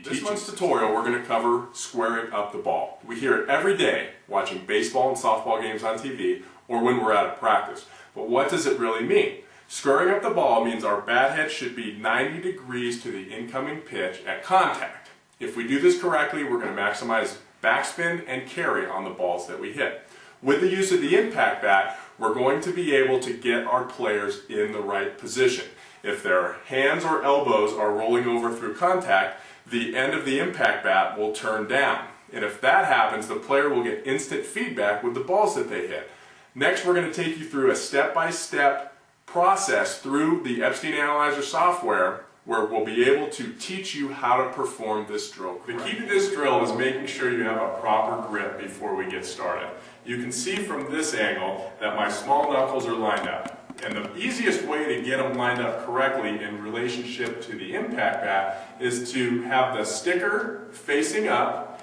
This month's tutorial, we're going to cover squaring up the ball. We hear it every day watching baseball and softball games on TV or when we're at practice. But what does it really mean? Squaring up the ball means our bat head should be 90 degrees to the incoming pitch at contact. If we do this correctly, we're going to maximize backspin and carry on the balls that we hit. With the use of the impact bat, we're going to be able to get our players in the right position. If their hands or elbows are rolling over through contact, the end of the impact bat will turn down. And if that happens, the player will get instant feedback with the balls that they hit. Next, we're going to take you through a step-by-step process through the Epstein Analyzer software where we'll be able to teach you how to perform this drill. The key to this drill is making sure you have a proper grip before we get started. You can see from this angle that my small knuckles are lined up. And the easiest way to get them lined up correctly in relationship to the impact bat is to have the sticker facing up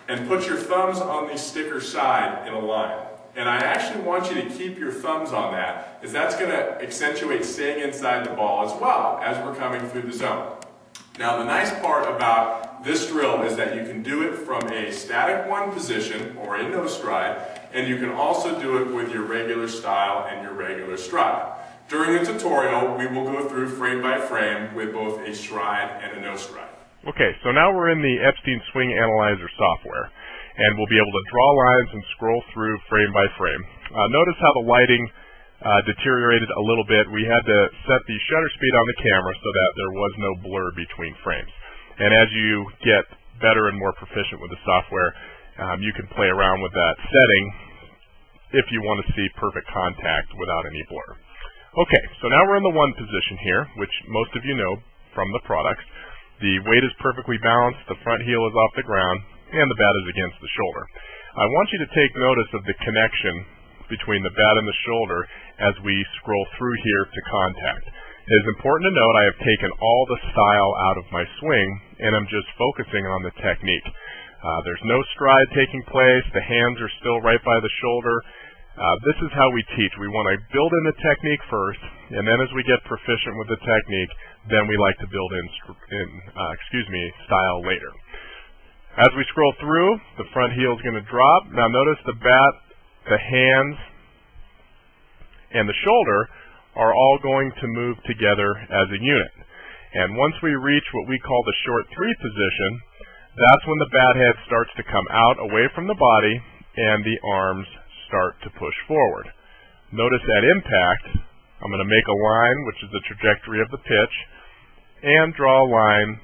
and put your thumbs on the sticker side in a line. And I actually want you to keep your thumbs on that, as that's going to accentuate staying inside the ball as well as we're coming through the zone. Now the nice part about this drill is that you can do it from a static one position or a no stride, and you can also do it with your regular style and your regular stride. During the tutorial, we will go through frame by frame with both a stride and a no stride. Okay, so now we're in the Epstein Swing Analyzer software, and we'll be able to draw lines and scroll through frame by frame. Notice how the lighting deteriorated a little bit. We had to set the shutter speed on the camera so that there was no blur between frames. And as you get better and more proficient with the software, you can play around with that setting if you want to see perfect contact without any blur. Okay, so now we're in the one position here, which most of you know from the products. The weight is perfectly balanced, the front heel is off the ground, and the bat is against the shoulder. I want you to take notice of the connection between the bat and the shoulder as we scroll through here to contact. It is important to note I have taken all the style out of my swing, and I'm just focusing on the technique. There's no stride taking place, the hands are still right by the shoulder. This is how we teach. We want to build in the technique first, and then as we get proficient with the technique, then we like to build in style later. As we scroll through, the front heel is going to drop. Now notice the bat, the hands, and the shoulder are all going to move together as a unit. And once we reach what we call the short three position, that's when the bat head starts to come out away from the body and the arms start to push forward. Notice at impact, I'm going to make a line, which is the trajectory of the pitch, and draw a line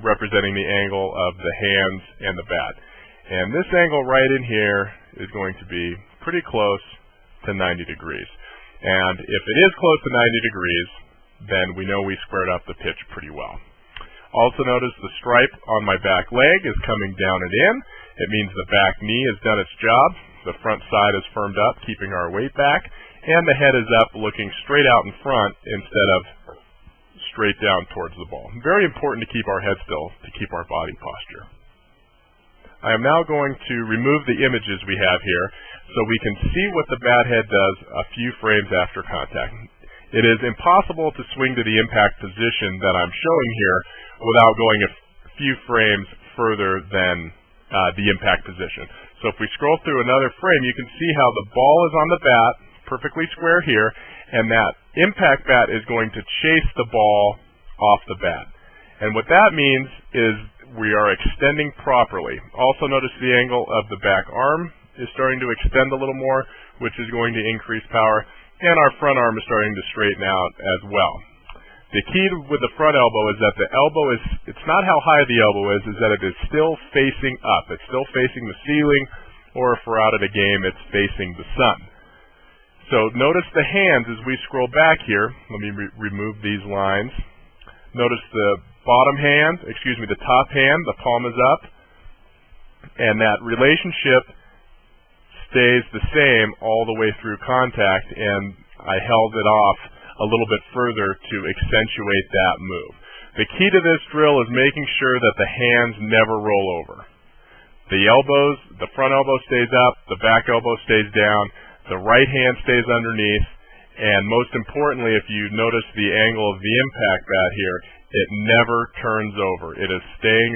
representing the angle of the hands and the bat. And this angle right in here is going to be pretty close to 90 degrees. And if it is close to 90 degrees, then we know we squared up the pitch pretty well. Also notice the stripe on my back leg is coming down and in. It means the back knee has done its job. The front side is firmed up, keeping our weight back. And the head is up, looking straight out in front instead of straight down towards the ball. Very important to keep our head still, to keep our body posture. I am now going to remove the images we have here so we can see what the bat head does a few frames after contact. It is impossible to swing to the impact position that I'm showing here without going a few frames further than the impact position. So if we scroll through another frame, you can see how the ball is on the bat, perfectly square here, and that impact bat is going to chase the ball off the bat. And what that means is we are extending properly. Also notice the angle of the back arm is starting to extend a little more, which is going to increase power, and our front arm is starting to straighten out as well. The key with the front elbow is that the elbow it's not how high the elbow is that it is still facing up. It's still facing the ceiling, or if we're out at a game, it's facing the sun. So notice the hands as we scroll back here. Let me remove these lines. Notice the bottom hand, the top hand, the palm is up, and that relationship stays the same all the way through contact, and I held it off a little bit further to accentuate that move. The key to this drill is making sure that the hands never roll over. The elbows, the front elbow stays up, the back elbow stays down, the right hand stays underneath, and most importantly, if you notice the angle of the impact bat here, It never turns over. It is staying